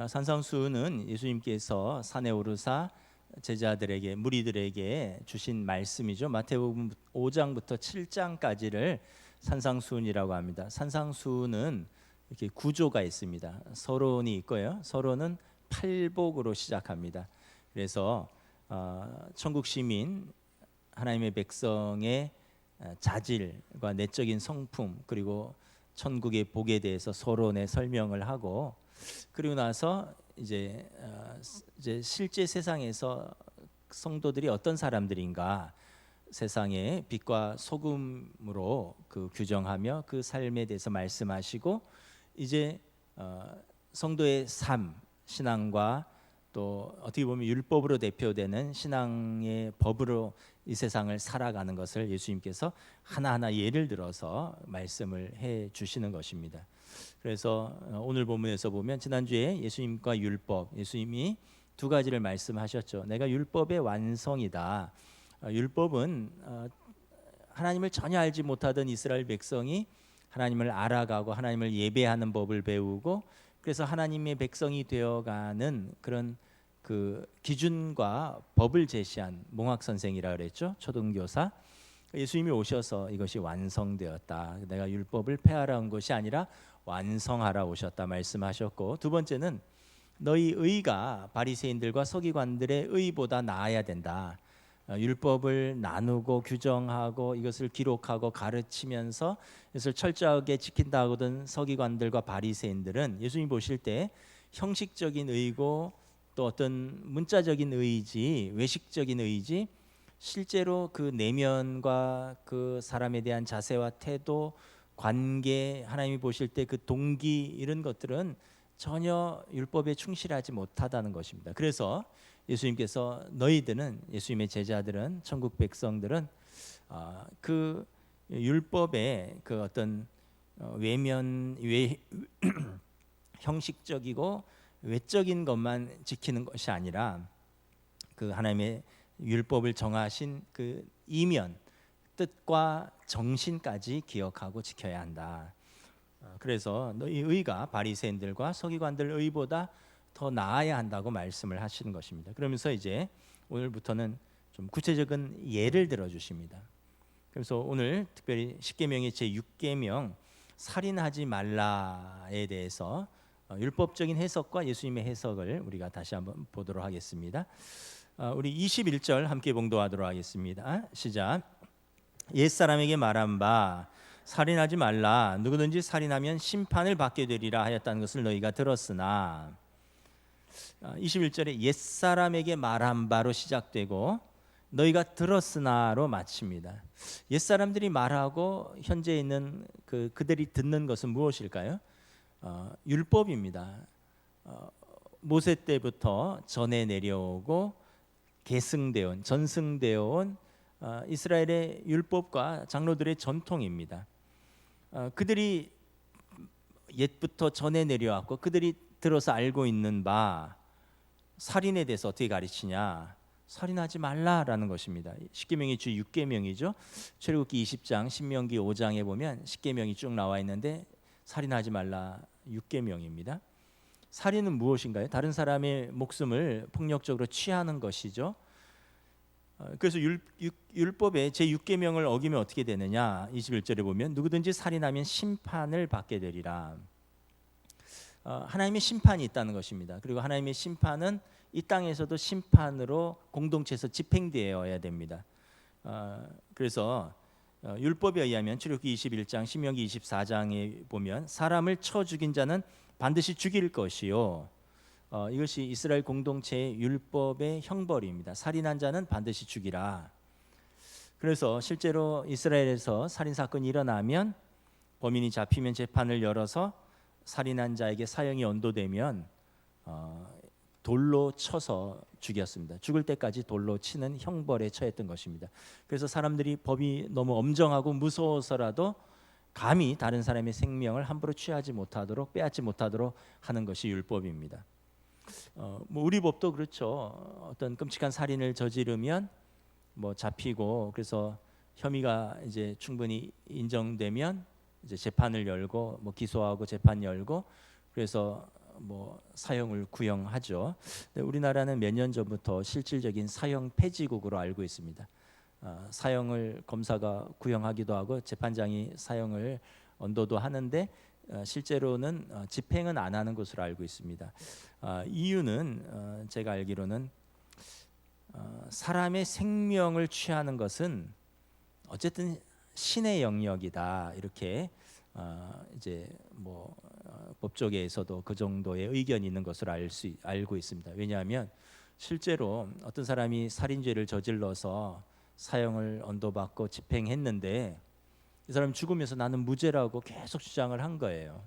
산상수훈은 예수님께서 산에 오르사 제자들에게 무리들에게 주신 말씀이죠. 마태복음 5장부터 7장까지를 산상수훈이라고 합니다. 산상수훈은 이렇게 구조가 있습니다. 서론이 있고요. 서론은 팔복으로 시작합니다. 그래서 천국 시민 하나님의 백성의 자질과 내적인 성품 그리고 천국의 복에 대해서 서론에 설명을 하고 그리고 나서 이제 실제 세상에서 성도들이 어떤 사람들인가 세상의 빛과 소금으로 그 규정하며 그 삶에 대해서 말씀하시고 이제 성도의 삶 신앙과 또 어떻게 보면 율법으로 대표되는 신앙의 법으로 이 세상을 살아가는 것을 예수님께서 하나하나 예를 들어서 말씀을 해 주시는 것입니다. 그래서 오늘 본문에서 보면 지난주에 예수님과 율법, 예수님이 두 가지를 말씀하셨죠. 내가 율법의 완성이다. 율법은 하나님을 전혀 알지 못하던 이스라엘 백성이 하나님을 알아가고 하나님을 예배하는 법을 배우고 그래서 하나님의 백성이 되어가는 그런 그 기준과 법을 제시한 몽학 선생이라 그랬죠. 초등교사. 예수님이 오셔서 이것이 완성되었다. 내가 율법을 폐하라 온 것이 아니라 완성하라 오셨다 말씀하셨고 두 번째는 너희 의가 바리새인들과 서기관들의 의보다 나아야 된다. 율법을 나누고 규정하고 이것을 기록하고 가르치면서 이것을 철저하게 지킨다 하거든 서기관들과 바리새인들은 예수님 보실 때 형식적인 의고 또 어떤 문자적인 의지 외식적인 의지 실제로 그 내면과 그 사람에 대한 자세와 태도 관계 하나님이 보실 때 그 동기 이런 것들은 전혀 율법에 충실하지 못하다는 것입니다. 그래서 예수님께서 너희들은 예수님의 제자들은 천국 백성들은 그 율법의 그 어떤 외면 형식적이고 외적인 것만 지키는 것이 아니라 그 하나님의 율법을 정하신 그 이면 뜻과 정신까지 기억하고 지켜야 한다. 그래서 너희 의가 바리새인들과 서기관들 의보다 더 나아야 한다고 말씀을 하시는 것입니다. 그러면서 이제 오늘부터는 좀 구체적인 예를 들어 주십니다. 그래서 오늘 특별히 십계명의 제 6계명 살인하지 말라에 대해서 율법적인 해석과 예수님의 해석을 우리가 다시 한번 보도록 하겠습니다. 우리 21절 함께 봉독하도록 하겠습니다. 시작. 옛사람에게 말한 바 살인하지 말라 누구든지 살인하면 심판을 받게 되리라 하였다는 것을 너희가 들었으나 21절에 옛사람에게 말한 바로 시작되고 너희가 들었으나로 마칩니다. 옛사람들이 말하고 현재 있는 그들이 듣는 것은 무엇일까요? 율법입니다. 모세 때부터 전해 내려오고 계승되어 온 전승되어 온 이스라엘의 율법과 장로들의 전통입니다. 그들이 옛부터 전해 내려왔고 그들이 들어서 알고 있는 바 살인에 대해서 어떻게 가르치냐? 살인하지 말라라는 것입니다. 십계명이 주 6계명이죠. 출애굽기 20장, 신명기 5장에 보면 십계명이 쭉 나와 있는데 살인하지 말라 6계명입니다. 살인은 무엇인가요? 다른 사람의 목숨을 폭력적으로 취하는 것이죠. 그래서 율법의 제 6계명을 어기면 어떻게 되느냐? 21절에 보면 누구든지 살인하면 심판을 받게 되리라. 하나님의 심판이 있다는 것입니다. 그리고 하나님의 심판은 이 땅에서도 심판으로 공동체에서 집행되어야 됩니다. 그래서 율법에 의하면 출애굽기 21장, 신명기 24장에 보면 사람을 쳐 죽인 자는 반드시 죽일 것이요. 이것이 이스라엘 공동체의 율법의 형벌입니다. 살인한 자는 반드시 죽이라. 그래서 실제로 이스라엘에서 살인 사건이 일어나면 범인이 잡히면 재판을 열어서 살인한 자에게 사형이 언도되면 돌로 쳐서 죽였습니다. 죽을 때까지 돌로 치는 형벌에 처했던 것입니다. 그래서 사람들이 법이 너무 엄정하고 무서워서라도 감히 다른 사람의 생명을 함부로 취하지 못하도록 빼앗지 못하도록 하는 것이 율법입니다. 뭐 우리 법도 그렇죠. 어떤 끔찍한 살인을 저지르면 뭐 잡히고 그래서 혐의가 이제 충분히 인정되면 이제 재판을 열고 뭐 기소하고 재판 열고 그래서 뭐 사형을 구형하죠. 근데 우리나라는 몇 년 전부터 실질적인 사형 폐지국으로 알고 있습니다. 사형을 검사가 구형하기도 하고 재판장이 사형을 언도도 하는데 실제로는 집행은 안 하는 것으로 알고 있습니다. 이유는 제가 알기로는 사람의 생명을 취하는 것은 어쨌든 신의 영역이다, 이렇게 이제 뭐 법조계에서도 그 정도의 의견이 있는 것으로 알고 있습니다. 왜냐하면 실제로 어떤 사람이 살인죄를 저질러서 사형을 언도받고 집행했는데 이 사람 죽으면서 나는 무죄라고 계속 주장을 한 거예요.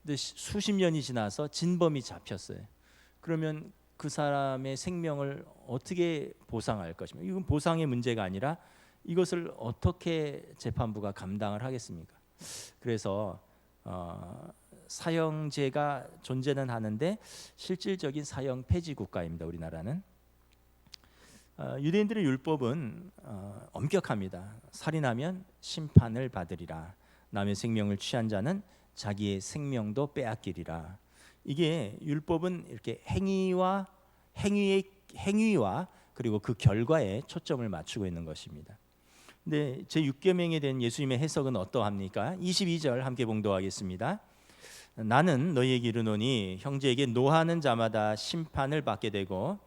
근데 수십 년이 지나서 진범이 잡혔어요. 그러면 그 사람의 생명을 어떻게 보상할 것입니까? 이건 보상의 문제가 아니라 이것을 어떻게 재판부가 감당을 하겠습니까? 그래서 사형제가 존재는 하는데 실질적인 사형 폐지 국가입니다. 우리나라는. 유대인들의 율법은 엄격합니다. 살인하면 심판을 받으리라. 남의 생명을 취한 자는 자기의 생명도 빼앗기리라. 이게 율법은 이렇게 행위와 그리고 그 결과에 초점을 맞추고 있는 것입니다. 근데 제6계명에 대한 예수님의 해석은 어떠합니까? 22절 함께 봉독하겠습니다. 나는 너희에게 이르노니 형제에게 노하는 자마다 심판을 받게 되고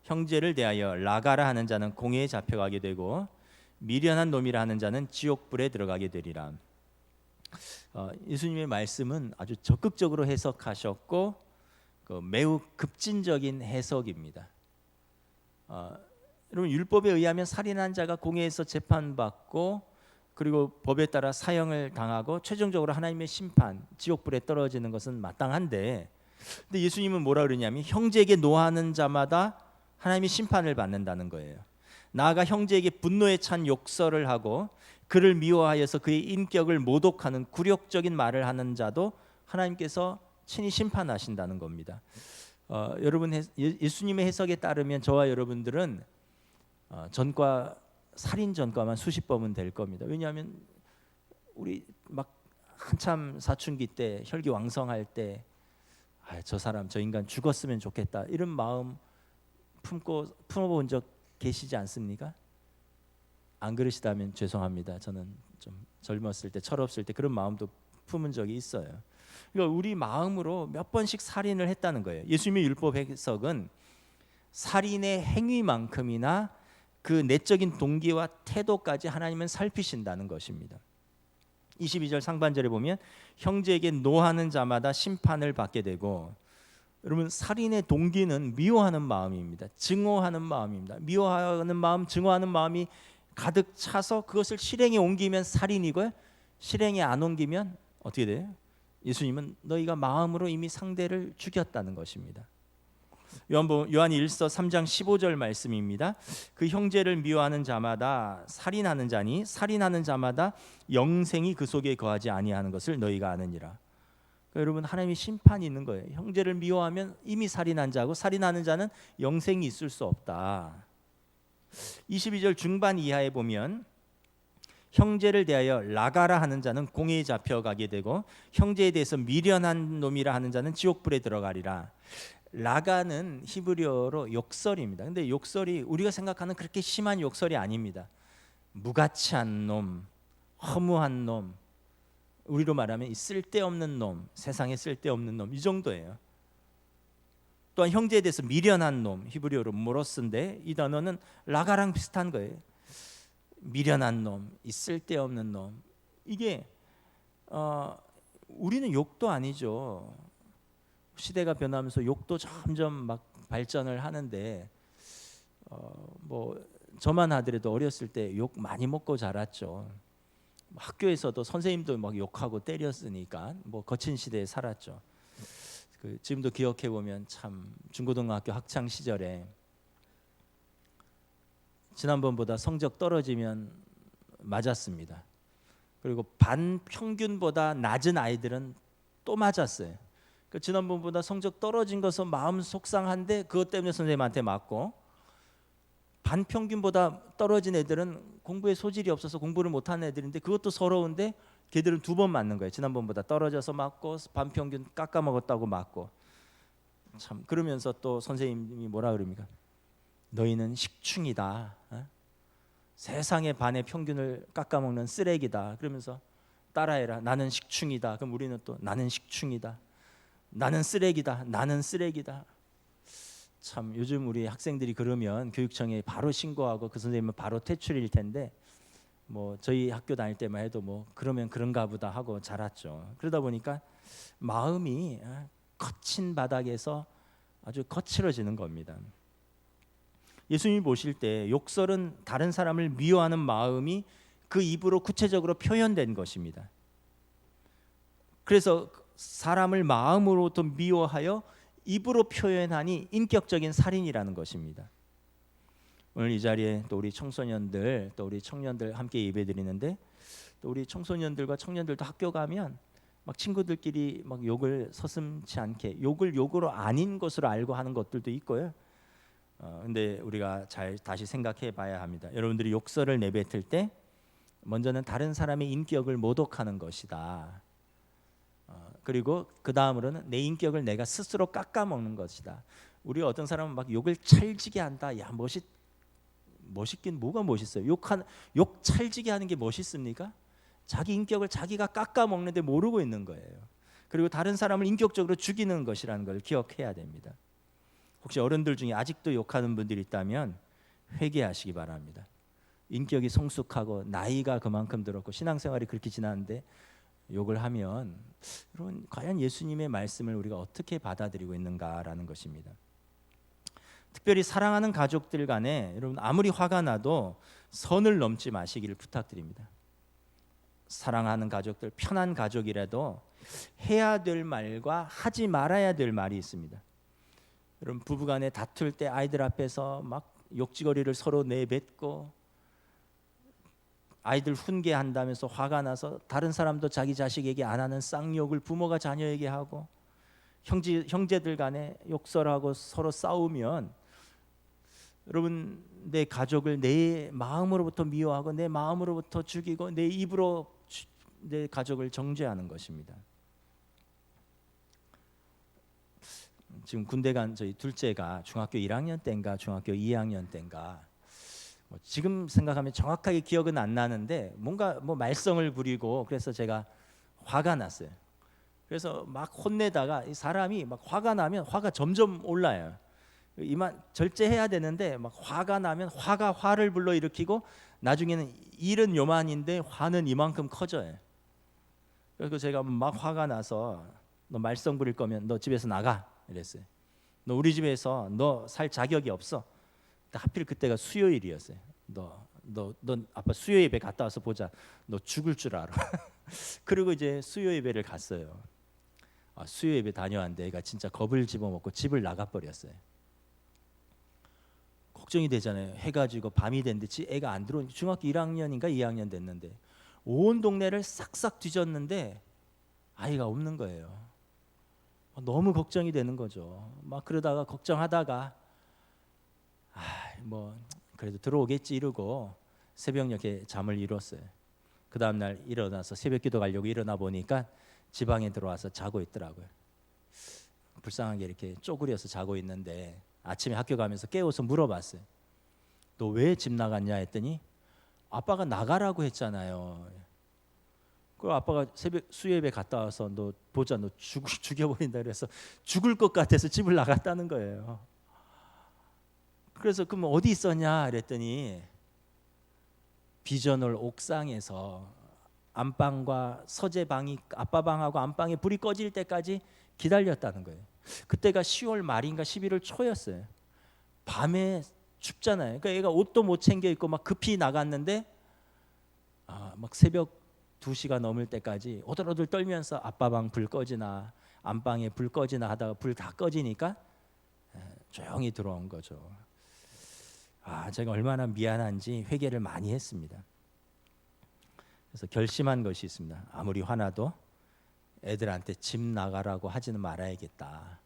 형제를 대하여 라가라 하는 자는 공회에 잡혀가게 되고 미련한 놈이라 하는 자는 지옥불에 들어가게 되리라. 예수님의 말씀은 아주 적극적으로 해석하셨고 매우 급진적인 해석입니다. 여러분, 율법에 의하면 살인한 자가 공회에서 재판받고 그리고 법에 따라 사형을 당하고 최종적으로 하나님의 심판, 지옥불에 떨어지는 것은 마땅한데, 근데 예수님은 뭐라 그러냐면 형제에게 노하는 자마다 하나님이 심판을 받는다는 거예요. 나아가 형제에게 분노에 찬 욕설을 하고 그를 미워하여서 그의 인격을 모독하는 굴욕적인 말을 하는 자도 하나님께서 친히 심판하신다는 겁니다. 여러분, 예수님의 해석에 따르면 저와 여러분들은 전과 살인 전과만 수십 범은 될 겁니다. 왜냐하면 우리 막 한참 사춘기 때 혈기왕성할 때 저 사람 저 인간 죽었으면 좋겠다 이런 마음 품어본 적 계시지 않습니까? 안 그러시다면 죄송합니다. 저는 좀 젊었을 때 철없을 때 그런 마음도 품은 적이 있어요. 그러니까 우리 마음으로 몇 번씩 살인을 했다는 거예요. 예수님의 율법 해석은 살인의 행위만큼이나 그 내적인 동기와 태도까지 하나님은 살피신다는 것입니다. 22절 상반절에 보면 형제에게 노하는 자마다 심판을 받게 되고, 여러분, 살인의 동기는 미워하는 마음입니다. 증오하는 마음입니다. 미워하는 마음, 증오하는 마음이 가득 차서 그것을 실행에 옮기면 살인이고요. 실행에 안 옮기면 어떻게 돼요? 예수님은 너희가 마음으로 이미 상대를 죽였다는 것입니다. 요한이 1서 3장 15절 말씀입니다. 그 형제를 미워하는 자마다 살인하는 자니 살인하는 자마다 영생이 그 속에 거하지 아니하는 것을 너희가 아느니라. 그러니까 여러분, 하나님의 심판이 있는 거예요. 형제를 미워하면 이미 살인한 자고 살인하는 자는 영생이 있을 수 없다. 22절 중반 이하에 보면 형제를 대하여 라가라 하는 자는 공회에 잡혀가게 되고 형제에 대해서 미련한 놈이라 하는 자는 지옥불에 들어가리라. 라가는 히브리어로 욕설입니다. 근데 욕설이 우리가 생각하는 그렇게 심한 욕설이 아닙니다. 무가치한 놈, 허무한 놈, 우리로 말하면 쓸데없는 놈, 세상에 쓸데없는 놈, 이 정도예요. 또한 형제에 대해서 미련한 놈, 히브리어로 모로스인데 이 단어는 라가랑 비슷한 거예요. 미련한 놈, 이 쓸데없는 놈. 이게 우리는 욕도 아니죠. 시대가 변하면서 욕도 점점 막 발전을 하는데 뭐 저만 하더라도 어렸을 때 욕 많이 먹고 자랐죠. 학교에서도 선생님도 막 욕하고 때렸으니까 뭐 거친 시대에 살았죠. 지금도 기억해 보면 참 중고등학교 학창 시절에 지난번보다 성적 떨어지면 맞았습니다. 그리고 반 평균보다 낮은 아이들은 또 맞았어요. 지난번보다 성적 떨어진 것은 마음 속상한데 그것 때문에 선생님한테 맞고, 반평균보다 떨어진 애들은 공부에 소질이 없어서 공부를 못하는 애들인데 그것도 서러운데 걔들은 2번 맞는 거예요. 지난번보다 떨어져서 맞고 반평균 깎아먹었다고 맞고. 참 그러면서 또 선생님이 뭐라 그럽니까? 너희는 식충이다. 세상의 반의 평균을 깎아먹는 쓰레기다. 그러면서 따라해라. 나는 식충이다. 그럼 우리는 또 나는 식충이다. 나는 쓰레기다. 나는 쓰레기다. 참 요즘 우리 학생들이 그러면 교육청에 바로 신고하고 그 선생님은 바로 퇴출일 텐데 뭐 저희 학교 다닐 때만 해도 뭐 그러면 그런가 보다 하고 자랐죠. 그러다 보니까 마음이 거친 바닥에서 아주 거칠어지는 겁니다. 예수님이 보실 때 욕설은 다른 사람을 미워하는 마음이 그 입으로 구체적으로 표현된 것입니다. 그래서 사람을 마음으로부터 미워하여 입으로 표현하니 인격적인 살인이라는 것입니다. 오늘 이 자리에 또 우리 청소년들 또 우리 청년들 함께 예배드리는데 또 우리 청소년들과 청년들도 학교 가면 막 친구들끼리 막 욕을 서슴지 않게 욕을 욕으로 아닌 것으로 알고 하는 것들도 있고요. 근데 우리가 잘 다시 생각해 봐야 합니다. 여러분들이 욕설을 내뱉을 때 먼저는 다른 사람의 인격을 모독하는 것이다. 그리고 그 다음으로는 내 인격을 내가 스스로 깎아먹는 것이다. 우리 어떤 사람은 막 욕을 찰지게 한다. 야 멋있긴 뭐가 멋있어요? 욕 찰지게 하는 게 멋있습니까? 자기 인격을 자기가 깎아먹는데 모르고 있는 거예요. 그리고 다른 사람을 인격적으로 죽이는 것이라는 걸 기억해야 됩니다. 혹시 어른들 중에 아직도 욕하는 분들이 있다면 회개하시기 바랍니다. 인격이 성숙하고 나이가 그만큼 들었고 신앙생활이 그렇게 지났는데 욕을 하면 여러분 과연 예수님의 말씀을 우리가 어떻게 받아들이고 있는가라는 것입니다. 특별히 사랑하는 가족들 간에 여러분 아무리 화가 나도 선을 넘지 마시기를 부탁드립니다. 사랑하는 가족들, 편한 가족이라도 해야 될 말과 하지 말아야 될 말이 있습니다. 여러분 부부간에 다툴 때 아이들 앞에서 막 욕지거리를 서로 내뱉고 아이들 훈계한다면서 화가 나서 다른 사람도 자기 자식에게 안 하는 쌍욕을 부모가 자녀에게 하고 형제들 간에 욕설하고 서로 싸우면 여러분 내 가족을 내 마음으로부터 미워하고 내 마음으로부터 죽이고 내 입으로 내 가족을 정죄하는 것입니다. 지금 군대 간 저희 둘째가 중학교 1학년 때인가 중학교 2학년 때인가 지금 생각하면 정확하게 기억은 안 나는데 뭔가 뭐 말썽을 부리고 그래서 제가 화가 났어요. 그래서 막 혼내다가 이 사람이 막 화가 나면 화가 점점 올라요. 이만 절제해야 되는데 막 화가 나면 화가 화를 불러일으키고 나중에는 일은 요만인데 화는 이만큼 커져요. 그래서 제가 막 화가 나서 너 말썽 부릴 거면 너 집에서 나가 이랬어요. 너 우리 집에서 너 살 자격이 없어. 하필 그때가 수요일이었어요. 너 아빠 수요 예배 갔다 와서 보자. 너 죽을 줄 알아. 그리고 이제 수요 예배를 갔어요. 수요 예배 다녀왔는데 애가 진짜 겁을 집어먹고 집을 나가 버렸어요. 걱정이 되잖아요. 해가지고 밤이 됐는데 애가 안 들어오니 중학교 1학년인가 2학년 됐는데 온 동네를 싹싹 뒤졌는데 아이가 없는 거예요. 너무 걱정이 되는 거죠. 막 그러다가 걱정하다가 뭐 그래도 들어오겠지 이러고 새벽녘에 잠을 이뤘어요. 그 다음 날 일어나서 새벽기도 가려고 일어나 보니까 지방에 들어와서 자고 있더라고요. 불쌍하게 이렇게 쪼그려서 자고 있는데 아침에 학교 가면서 깨워서 물어봤어요. 너 왜 집 나갔냐 했더니 아빠가 나가라고 했잖아요. 그 아빠가 새벽 수요예배 갔다 와서 너 보자 너 죽여버린다 그래서 죽을 것 같아서 집을 나갔다는 거예요. 그래서 그럼 어디 있었냐 그랬더니 비전홀 옥상에서 안방과 서재방이 아빠 방하고 안방에 불이 꺼질 때까지 기다렸다는 거예요. 그때가 10월 말인가 11월 초였어요. 밤에 춥잖아요. 그러니까 얘가 옷도 못 챙겨 입고 막 급히 나갔는데 막 새벽 2시가 넘을 때까지 오들오들 떨면서 아빠 방 불 꺼지나 안방에 불 꺼지나 하다가 불 다 꺼지니까 조용히 들어온 거죠. 제가 얼마나 미안한지 회개를 많이 했습니다. 그래서 결심한 것이 있습니다. 아무리 화나도 애들한테 집 나가라고 하지는 말아야겠다.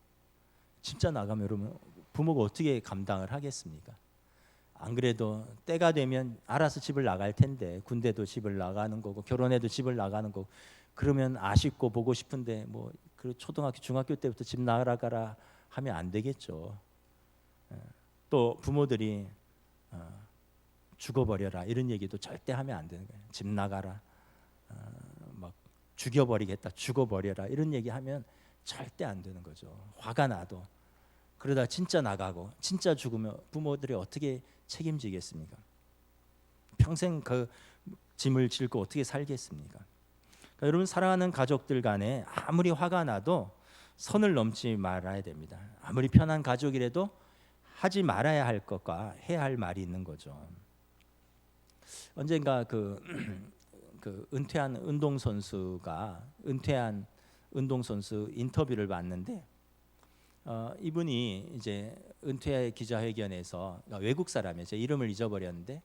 진짜 나가면 여러분 부모가 어떻게 감당을 하겠습니까? 안 그래도 때가 되면 알아서 집을 나갈 텐데 군대도 집을 나가는 거고 결혼해도 집을 나가는 거고 그러면 아쉽고 보고 싶은데 뭐 그 초등학교 중학교 때부터 집 나가라 하면 안 되겠죠. 또 부모들이 죽어버려라 이런 얘기도 절대 하면 안 되는 거예요. 집 나가라, 막 죽여버리겠다, 죽어버려라 이런 얘기하면 절대 안 되는 거죠. 화가 나도. 그러다 진짜 나가고 진짜 죽으면 부모들이 어떻게 책임지겠습니까? 평생 그 짐을 짓고 어떻게 살겠습니까? 그러니까 여러분, 사랑하는 가족들 간에 아무리 화가 나도 선을 넘지 말아야 됩니다. 아무리 편한 가족이라도 하지 말아야 할 것과 해야 할 말이 있는 거죠. 언젠가 그 은퇴한 운동선수가 은퇴한 운동선수 인터뷰를 봤는데 이분이 이제 은퇴 기자회견에서 외국 사람이에요. 제 이름을 잊어버렸는데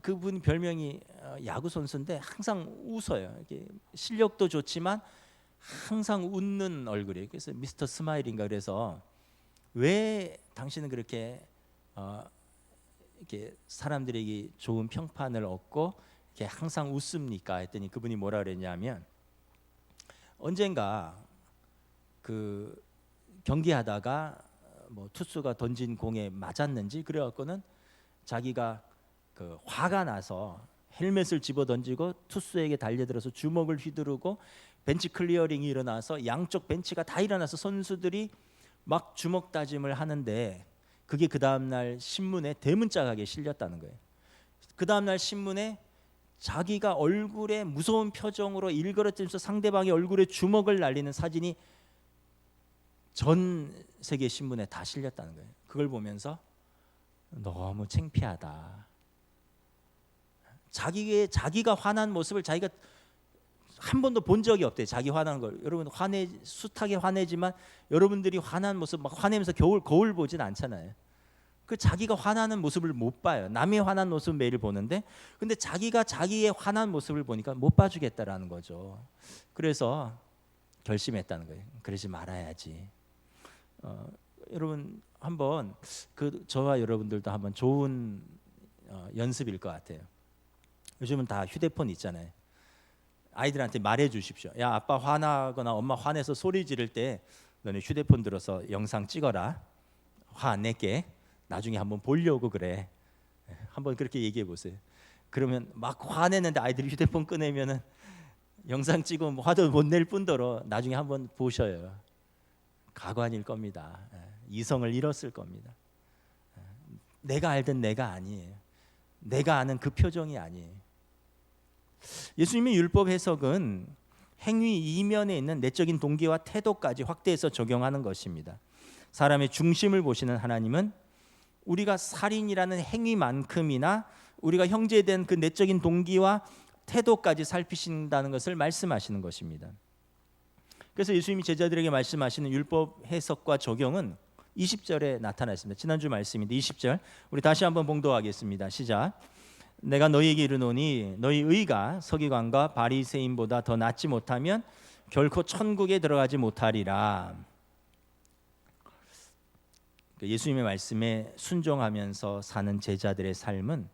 그분 별명이 야구 선수인데 항상 웃어요. 이게 실력도 좋지만 항상 웃는 얼굴이에요. 그래서 미스터 스마일인가. 그래서 왜 당신은 그렇게 이렇게 사람들에게 좋은 평판을 얻고 이렇게 항상 웃습니까? 했더니 그분이 뭐라 그랬냐면, 언젠가 그 경기하다가 뭐 투수가 던진 공에 맞았는지 그래갖고는 자기가 그 화가 나서 헬멧을 집어 던지고 투수에게 달려들어서 주먹을 휘두르고 벤치 클리어링이 일어나서 양쪽 벤치가 다 일어나서 선수들이 막 주먹 다짐을 하는데 그게 그 다음날 신문에 대문짝하게 실렸다는 거예요. 그 다음날 신문에 자기가 얼굴에 무서운 표정으로 일그러뜨리면서 상대방의 얼굴에 주먹을 날리는 사진이 전 세계 신문에 다 실렸다는 거예요. 그걸 보면서 너무 창피하다. 자기가 화난 모습을 자기가 한 번도 본 적이 없대요. 자기 화난 걸. 여러분 숱하게 화내지만 여러분들이 화난 모습 막 화내면서 거울 보진 않잖아요. 그 자기가 화나는 모습을 못 봐요. 남의 화난 모습 매일 보는데, 근데 자기가 자기의 화난 모습을 보니까 못 봐주겠다라는 거죠. 그래서 결심했다는 거예요. 그러지 말아야지. 여러분 한번 저와 여러분들도 한번 좋은 연습일 것 같아요. 요즘은 다 휴대폰 있잖아요. 아이들한테 말해 주십시오. 야, 아빠 화나거나 엄마 화내서 소리 지를 때 너네 휴대폰 들어서 영상 찍어라. 화 안 낼게. 나중에 한번 보려고 그래. 한번 그렇게 얘기해 보세요. 그러면 막 화내는데 아이들이 휴대폰 꺼내면은 영상 찍어 화도 못 낼 뿐더러 나중에 한번 보셔요. 가관일 겁니다. 이성을 잃었을 겁니다. 내가 알던 내가 아니에요. 내가 아는 그 표정이 아니에요. 예수님의 율법 해석은 행위 이면에 있는 내적인 동기와 태도까지 확대해서 적용하는 것입니다. 사람의 중심을 보시는 하나님은 우리가 살인이라는 행위만큼이나 우리가 형제에 대한 그 내적인 동기와 태도까지 살피신다는 것을 말씀하시는 것입니다. 그래서 예수님이 제자들에게 말씀하시는 율법 해석과 적용은 20절에 나타나 있습니다. 지난주 말씀인데 20절 우리 다시 한번 봉독하겠습니다. 시작. 내가 너희에게 이르노니 너희 의가 서기관과 바리새인보다 더 낫지 못하면 결코 천국에 들어가지 못하리라. 예수님의 말씀에 순종하면서 사는 제자들의 삶은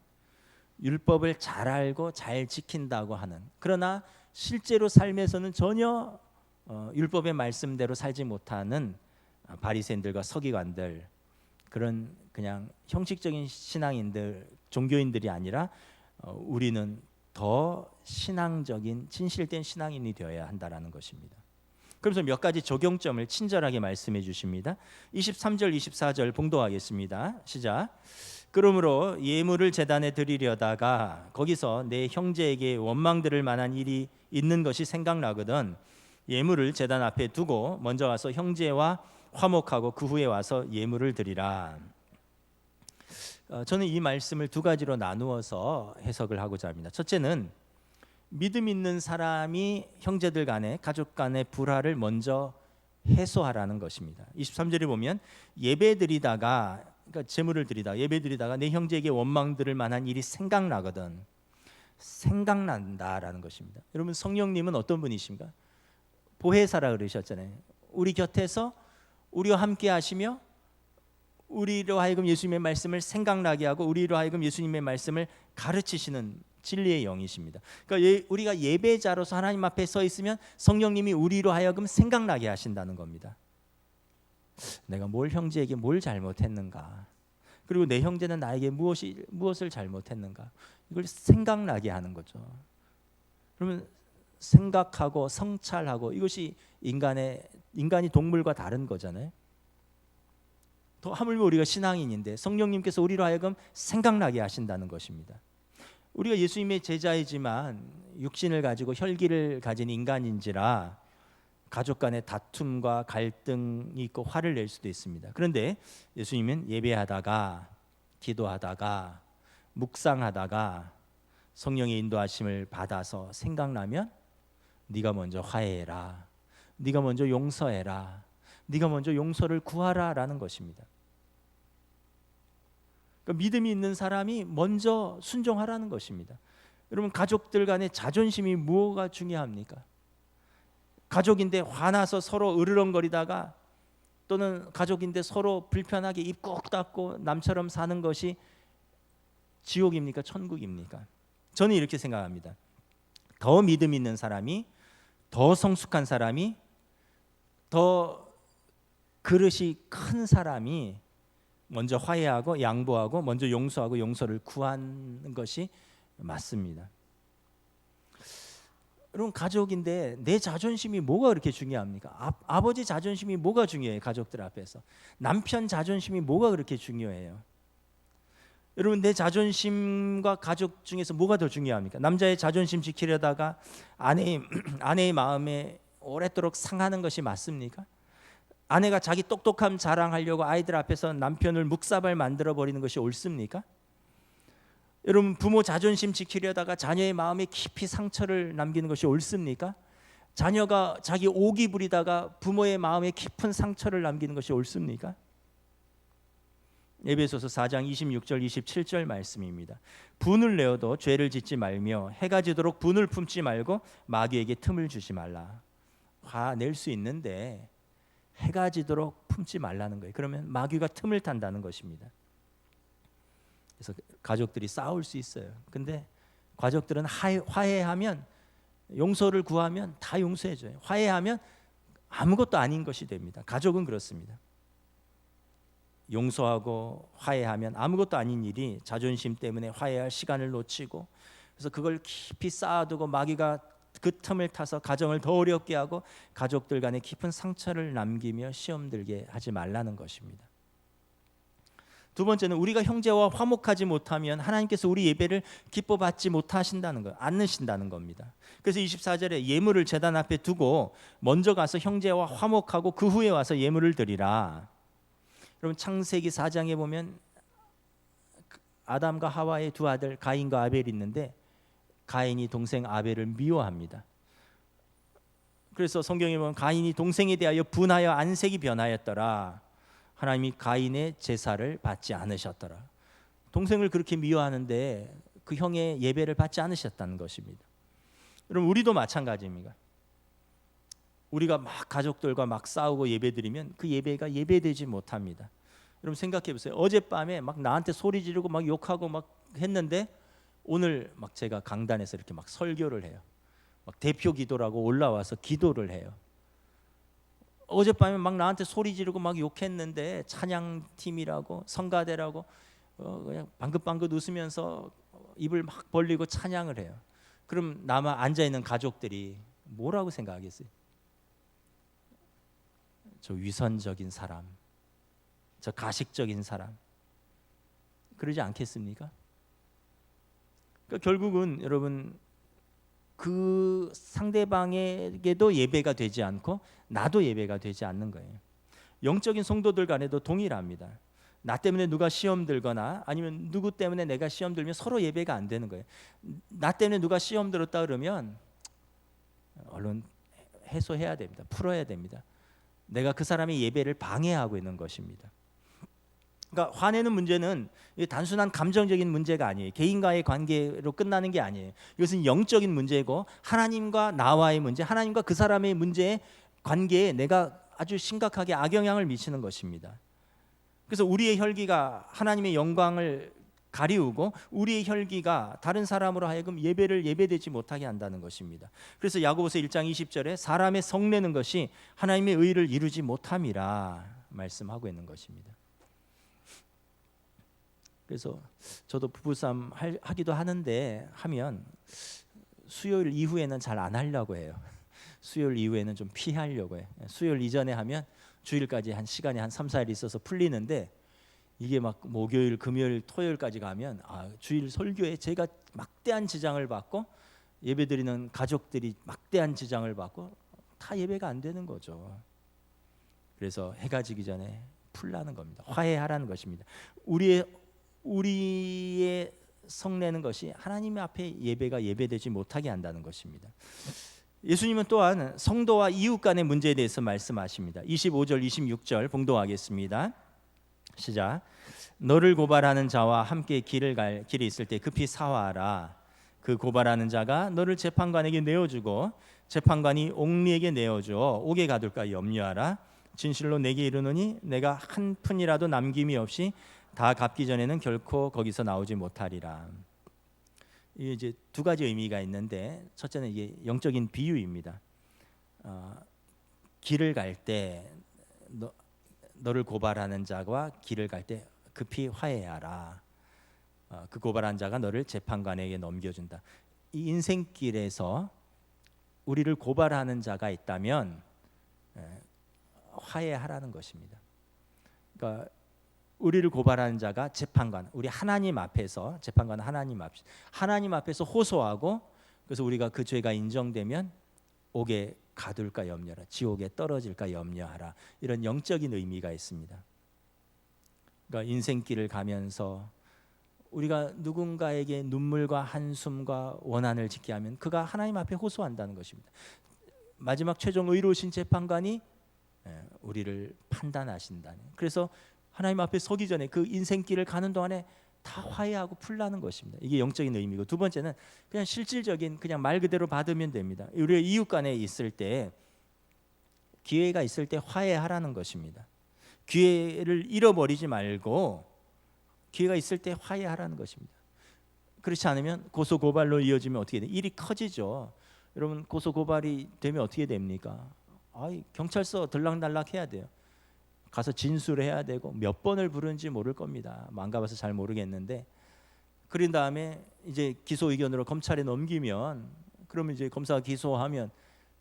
율법을 잘 알고 잘 지킨다고 하는, 그러나 실제로 삶에서는 전혀 율법의 말씀대로 살지 못하는 바리새인들과 서기관들, 그런 그냥 형식적인 신앙인들, 종교인들이 아니라 우리는 더 신앙적인 진실된 신앙인이 되어야 한다라는 것입니다. 그래서 몇 가지 적용점을 친절하게 말씀해 주십니다. 23절 24절 봉독하겠습니다. 시작. 그러므로 예물을 제단에 드리려다가 거기서 내 형제에게 원망 들을 만한 일이 있는 것이 생각나거든 예물을 제단 앞에 두고 먼저 와서 형제와 화목하고 그 후에 와서 예물을 드리라. 저는 이 말씀을 두 가지로 나누어서 해석을 하고자 합니다. 첫째는 믿음 있는 사람이 형제들 간에 가족 간의 불화를 먼저 해소하라는 것입니다. 23절에 보면 예배드리다가, 그러니까 제물을 드리다가 예배드리다가 내 형제에게 원망 들을 만한 일이 생각나거든. 생각난다라는 것입니다. 여러분 성령님은 어떤 분이십니까? 보혜사라 그러셨잖아요. 우리 곁에서 우리와 함께 하시며 우리로 하여금 예수님의 말씀을 생각나게 하고 우리로 하여금 예수님의 말씀을 가르치시는 진리의 영이십니다. 그러니까 우리가 예배자로서 하나님 앞에 서 있으면 성령님이 우리로 하여금 생각나게 하신다는 겁니다. 내가 형제에게 뭘 잘못했는가? 그리고 내 형제는 나에게 무엇을 잘못했는가? 이걸 생각나게 하는 거죠. 그러면 생각하고 성찰하고 이것이 인간이 동물과 다른 거잖아요. 더 하물며 우리가 신앙인인데 성령님께서 우리로 하여금 생각나게 하신다는 것입니다. 우리가 예수님의 제자이지만 육신을 가지고 혈기를 가진 인간인지라 가족 간의 다툼과 갈등이 있고 화를 낼 수도 있습니다. 그런데 예수님은 예배하다가 기도하다가 묵상하다가 성령의 인도하심을 받아서 생각나면 네가 먼저 화해해라, 네가 먼저 용서해라, 네가 먼저 용서를 구하라 라는 것입니다. 그러니까 믿음이 있는 사람이 먼저 순종하라는 것입니다. 여러분, 가족들 간의 자존심이 뭐가 중요합니까? 가족인데 화나서 서로 으르렁거리다가 또는 가족인데 서로 불편하게 입 꼭 닫고 남처럼 사는 것이 지옥입니까? 천국입니까? 저는 이렇게 생각합니다. 더 믿음 있는 사람이, 더 성숙한 사람이, 더 그릇이 큰 사람이 먼저 화해하고 양보하고 먼저 용서하고 용서를 구하는 것이 맞습니다. 여러분, 가족인데 내 자존심이 뭐가 그렇게 중요합니까? 아버지 자존심이 뭐가 중요해요? 가족들 앞에서 남편 자존심이 뭐가 그렇게 중요해요? 여러분, 내 자존심과 가족 중에서 뭐가 더 중요합니까? 남자의 자존심 지키려다가 아내의 마음에 오랫도록 상하는 것이 맞습니까? 아내가 자기 똑똑함 자랑하려고 아이들 앞에서 남편을 묵사발 만들어 버리는 것이 옳습니까? 여러분, 부모 자존심 지키려다가 자녀의 마음에 깊이 상처를 남기는 것이 옳습니까? 자녀가 자기 오기 부리다가 부모의 마음에 깊은 상처를 남기는 것이 옳습니까? 에베소서 4장 26절 27절 말씀입니다. 분을 내어도 죄를 짓지 말며 해가 지도록 분을 품지 말고 마귀에게 틈을 주지 말라. 화 낼 수 있는데 해가 지도록 품지 말라는 거예요. 그러면 마귀가 틈을 탄다는 것입니다. 그래서 가족들이 싸울 수 있어요. 근데 가족들은 화해하면, 용서를 구하면 다 용서해줘요. 화해하면 아무것도 아닌 것이 됩니다. 가족은 그렇습니다. 용서하고 화해하면 아무것도 아닌 일이 자존심 때문에 화해할 시간을 놓치고, 그래서 그걸 깊이 쌓아두고 마귀가 그 틈을 타서 가정을 더 어렵게 하고 가족들 간에 깊은 상처를 남기며 시험 들게 하지 말라는 것입니다. 두 번째는 우리가 형제와 화목하지 못하면 하나님께서 우리 예배를 기뻐 받지 못하신다는 거, 않으신다는 겁니다. 그래서 24절에 예물을 제단 앞에 두고 먼저 가서 형제와 화목하고 그 후에 와서 예물을 드리라. 여러분, 창세기 4장에 보면 아담과 하와의 두 아들 가인과 아벨이 있는데 가인이 동생 아벨을 미워합니다. 그래서 성경에 보면 가인이 동생에 대하여 분하여 안색이 변하였더라. 하나님이 가인의 제사를 받지 않으셨더라. 동생을 그렇게 미워하는데 그 형의 예배를 받지 않으셨다는 것입니다. 여러분, 우리도 마찬가지입니다. 우리가 막 가족들과 막 싸우고 예배드리면 그 예배가 예배되지 못합니다. 여러분, 생각해 보세요. 어젯밤에 막 나한테 소리 지르고 막 욕하고 막 했는데 오늘 막 제가 강단에서 이렇게 막 설교를 해요. 막 대표 기도라고 올라와서 기도를 해요. 어젯밤에 막 나한테 소리 지르고 막 욕했는데 찬양팀이라고 성가대라고 그냥 방긋방긋 웃으면서 입을 막 벌리고 찬양을 해요. 그럼 남아 앉아있는 가족들이 뭐라고 생각하겠어요? 저 위선적인 사람, 저 가식적인 사람, 그러지 않겠습니까? 그러니까 결국은 여러분, 그 상대방에게도 예배가 되지 않고 나도 예배가 되지 않는 거예요. 영적인 성도들 간에도 동일합니다. 나 때문에 누가 시험 들거나 아니면 누구 때문에 내가 시험 들면 서로 예배가 안 되는 거예요. 나 때문에 누가 시험 들었다 그러면 얼른 해소해야 됩니다. 풀어야 됩니다. 내가 그 사람의 예배를 방해하고 있는 것입니다. 그러니까 화내는 문제는 단순한 감정적인 문제가 아니에요. 개인과의 관계로 끝나는 게 아니에요. 이것은 영적인 문제고 하나님과 나와의 문제, 하나님과 그 사람의 문제의 관계에 내가 아주 심각하게 악영향을 미치는 것입니다. 그래서 우리의 혈기가 하나님의 영광을 가리우고 우리의 혈기가 다른 사람으로 하여금 예배를 예배되지 못하게 한다는 것입니다. 그래서 야고보서 1장 20절에 사람의 성내는 것이 하나님의 의를 이루지 못함이라. 말씀하고 있는 것입니다. 그래서 저도 부부싸움 하기도 하는데 하면 수요일 이후에는 잘 안 하려고 해요. 수요일 이후에는 좀 피하려고 해요. 수요일 이전에 하면 주일까지 한 시간이 한 3, 4일 있어서 풀리는데 이게 막 목요일, 금요일, 토요일까지 가면 주일 설교에 제가 막대한 지장을 받고 예배드리는 가족들이 막대한 지장을 받고 다 예배가 안 되는 거죠. 그래서 해가 지기 전에 풀라는 겁니다. 화해하라는 것입니다. 우리의 성내는 것이 하나님 앞에 예배가 예배되지 못하게 한다는 것입니다. 예수님은 또한 성도와 이웃 간의 문제에 대해서 말씀하십니다. 25절 26절 봉독하겠습니다. 시작. 너를 고발하는 자와 함께 길이 있을 때 급히 사화하라. 그 고발하는 자가 너를 재판관에게 내어주고 재판관이 옥리에게 내어주어 옥에 가둘까 염려하라. 진실로 내게 이르노니 내가 한 푼이라도 남김이 없이 다 갚기 전에는 결코 거기서 나오지 못하리라. 이게 이제 두 가지 의미가 있는데 첫째는 이게 영적인 비유입니다. 길을 갈 때 너를 고발하는 자와 길을 갈 때 급히 화해하라. 그 고발한 자가 너를 재판관에게 넘겨준다. 이 인생길에서 우리를 고발하는 자가 있다면 화해하라는 것입니다. 그러니까 우리를 고발하는 자가 재판관, 우리 하나님 앞에서 재판관은 하나님 앞에서 호소하고 그래서 우리가 그 죄가 인정되면 옥에 가둘까 염려하라, 지옥에 떨어질까 염려하라. 이런 영적인 의미가 있습니다. 그러니까 인생길을 가면서 우리가 누군가에게 눈물과 한숨과 원한을 짓게 하면 그가 하나님 앞에 호소한다는 것입니다. 마지막 최종 의로우신 재판관이 우리를 판단하신다는. 그래서 하나님 앞에 서기 전에 그 인생길을 가는 동안에 다 화해하고 풀라는 것입니다. 이게 영적인 의미고, 두 번째는 그냥 실질적인 그냥 말 그대로 받으면 됩니다. 우리의 이웃 간에 있을 때 기회가 있을 때 화해하라는 것입니다. 기회를 잃어버리지 말고 기회가 있을 때 화해하라는 것입니다. 그렇지 않으면 고소 고발로 이어지면 어떻게 돼? 일이 커지죠. 여러분 고소 고발이 되면 어떻게 됩니까? 경찰서 들락날락 해야 돼요. 가서 진술해야 되고 몇 번을 부르는지 모를 겁니다. 안 가봐서 잘 모르겠는데, 그런 다음에 이제 기소 의견으로 검찰에 넘기면 그러면 이제 검사가 기소하면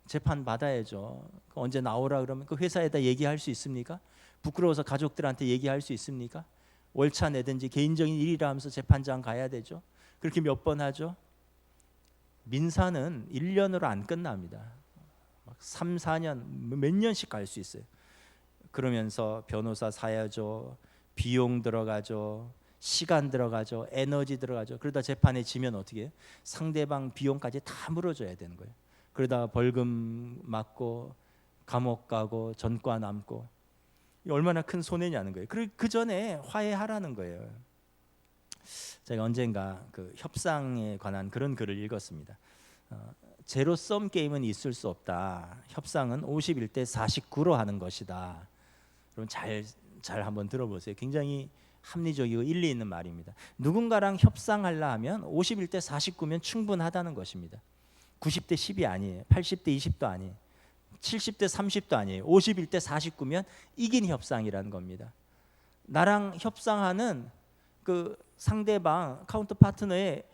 재판 받아야죠. 언제 나오라 그러면 그 회사에다 얘기할 수 있습니까? 부끄러워서 가족들한테 얘기할 수 있습니까? 월차 내든지 개인적인 일이라 하면서 재판장 가야 되죠. 그렇게 몇 번 하죠. 민사는 1년으로 안 끝납니다. 3, 4년 몇 년씩 갈 수 있어요. 그러면서 변호사 사야죠, 비용 들어가죠, 시간 들어가죠, 에너지 들어가죠. 그러다 재판에 지면 어떻게 해요? 상대방 비용까지 다 물어줘야 되는 거예요. 그러다 벌금 맞고 감옥 가고 전과 남고, 얼마나 큰 손해냐는 거예요. 그 전에 화해하라는 거예요. 제가 언젠가 그 협상에 관한 그런 글을 읽었습니다. 제로섬 게임은 있을 수 없다. 협상은 51대 49로 하는 것이다. 그럼 잘 한번 들어보세요. 굉장히 합리적이고 일리 있는 말입니다. 누군가랑 협상하려 하면 51대 49면 충분하다는 것입니다. 90대 10이 아니에요. 80대 20도 아니에요. 70대 30도 아니에요. 51대 49면 이긴 협상이라는 겁니다. 나랑 협상하는 그 상대방 카운터 파트너의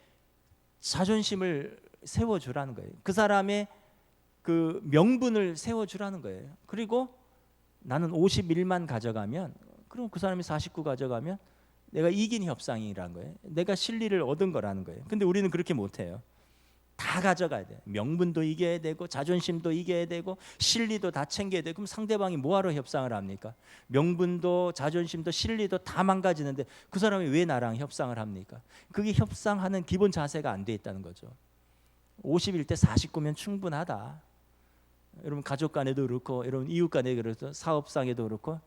자존심을 세워주라는 거예요. 그 사람의 그 명분을 세워주라는 거예요. 그리고 나는 51만 가져가면, 그럼 그 사람이 49 가져가면 내가 이긴 협상이라는 거예요. 내가 실리를 얻은 거라는 거예요. 근데 우리는 그렇게 못해요. 다 가져가야 돼요. 명분도 이겨야 되고 자존심도 이겨야 되고 실리도 다 챙겨야 되고. 그럼 상대방이 뭐하러 협상을 합니까? 명분도 자존심도 실리도 다 망가지는데 그 사람이 왜 나랑 협상을 합니까? 그게 협상하는 기본 자세가 안 돼 있다는 거죠. 51대 49면 충분하다. 여러분 가족 간에도 그렇고, 여러분 이웃 간에도 그렇고, 사업상에도 그렇고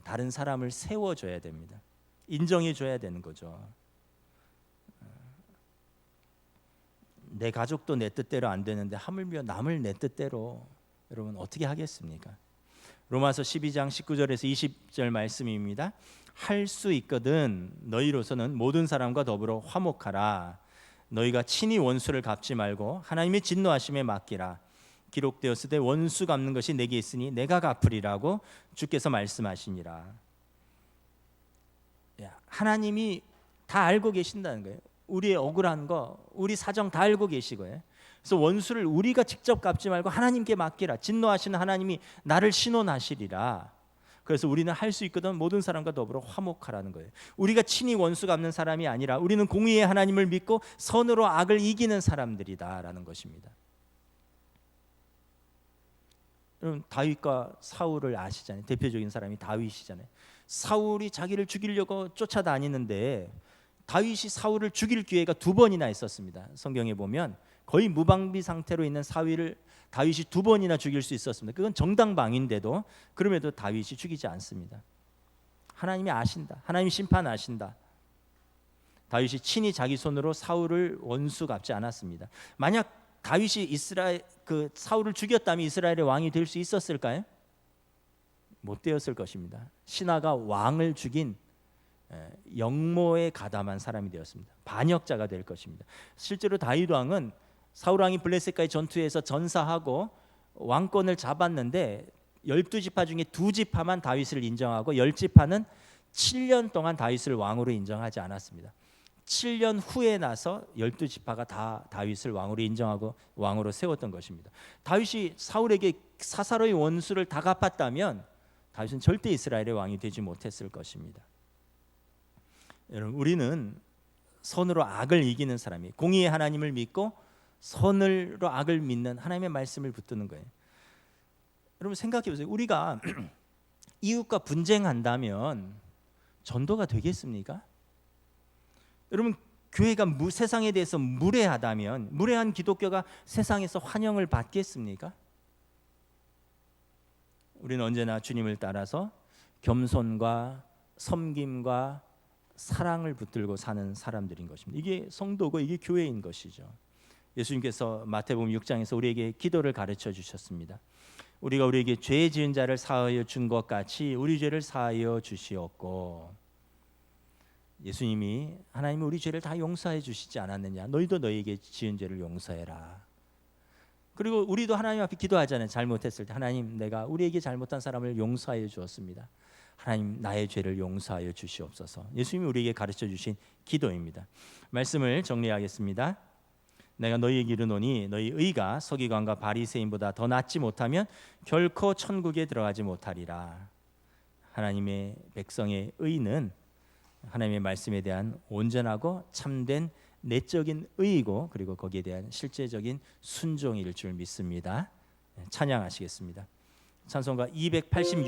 다른 사람을 세워줘야 됩니다. 인정해줘야 되는 거죠. 내 가족도 내 뜻대로 안 되는데 하물며 남을 내 뜻대로 여러분 어떻게 하겠습니까? 로마서 12장 19절에서 20절 말씀입니다. 할 수 있거든 너희로서는 모든 사람과 더불어 화목하라. 너희가 친히 원수를 갚지 말고 하나님의 진노하심에 맡기라. 기록되었으되 원수 갚는 것이 내게 있으니 내가 갚으리라고 주께서 말씀하시니라. 하나님이 다 알고 계신다는 거예요. 우리의 억울한 거, 우리 사정 다 알고 계시고요. 그래서 원수를 우리가 직접 갚지 말고 하나님께 맡기라. 진노하시는 하나님이 나를 신원하시리라. 그래서 우리는 할 수 있거든 모든 사람과 더불어 화목하라는 거예요. 우리가 친히 원수 갚는 사람이 아니라 우리는 공의의 하나님을 믿고 선으로 악을 이기는 사람들이다라는 것입니다. 여러분, 다윗과 사울을 아시잖아요. 대표적인 사람이 다윗이잖아요. 사울이 자기를 죽이려고 쫓아다니는데 다윗이 사울을 죽일 기회가 2번이나 있었습니다. 성경에 보면 거의 무방비 상태로 있는 다윗이 2번이나 죽일 수 있었습니다. 그건 정당방위인데도 그럼에도 다윗이 죽이지 않습니다. 하나님이 아신다. 하나님이 심판하신다. 다윗이 친히 자기 손으로 사울을 원수 갚지 않았습니다. 만약 다윗이 사울을 죽였다면 이스라엘의 왕이 될 수 있었을까요? 못 되었을 것입니다. 신하가 왕을 죽인 영모에 가담한 사람이 되었습니다. 반역자가 될 것입니다. 실제로 다윗 왕은 사울 왕이 블레셋과의 전투에서 전사하고 왕권을 잡았는데 12지파 중에 2지파만 다윗을 인정하고 10지파는 7년 동안 다윗을 왕으로 인정하지 않았습니다. 7년 후에 나서 12지파가 다 다윗을 왕으로 인정하고 왕으로 세웠던 것입니다. 다윗이 사울에게 사사로이 원수를 다 갚았다면 다윗은 절대 이스라엘의 왕이 되지 못했을 것입니다. 여러분, 우리는 선으로 악을 이기는 사람이, 공의의 하나님을 믿고 선으로 악을 믿는 하나님의 말씀을 붙드는 거예요. 여러분, 생각해 보세요. 우리가 이웃과 분쟁한다면 전도가 되겠습니까? 여러분, 교회가 세상에 대해서 무례하다면 무례한 기독교가 세상에서 환영을 받겠습니까? 우리는 언제나 주님을 따라서 겸손과 섬김과 사랑을 붙들고 사는 사람들인 것입니다. 이게 성도고 이게 교회인 것이죠. 예수님께서 마태복음 6장에서 우리에게 기도를 가르쳐 주셨습니다. 우리가 우리에게 죄 지은 자를 사하여 준 것 같이 우리 죄를 사하여 주시옵고, 예수님이 하나님이 우리 죄를 다 용서해 주시지 않았느냐, 너희도 너희에게 지은 죄를 용서해라. 그리고 우리도 하나님 앞에 기도하잖아요. 잘못했을 때 하나님, 내가 우리에게 잘못한 사람을 용서하여 주었습니다. 하나님, 나의 죄를 용서하여 주시옵소서. 예수님이 우리에게 가르쳐 주신 기도입니다. 말씀을 정리하겠습니다. 내가 너희에게 이르노니 너희 의가 서기관과 바리새인보다 더 낫지 못하면 결코 천국에 들어가지 못하리라. 하나님의 백성의 의는 하나님의 말씀에 대한 온전하고 참된 내적인 의이고, 그리고 거기에 대한 실제적인 순종일 줄 믿습니다. 찬양하시겠습니다. 찬송가 286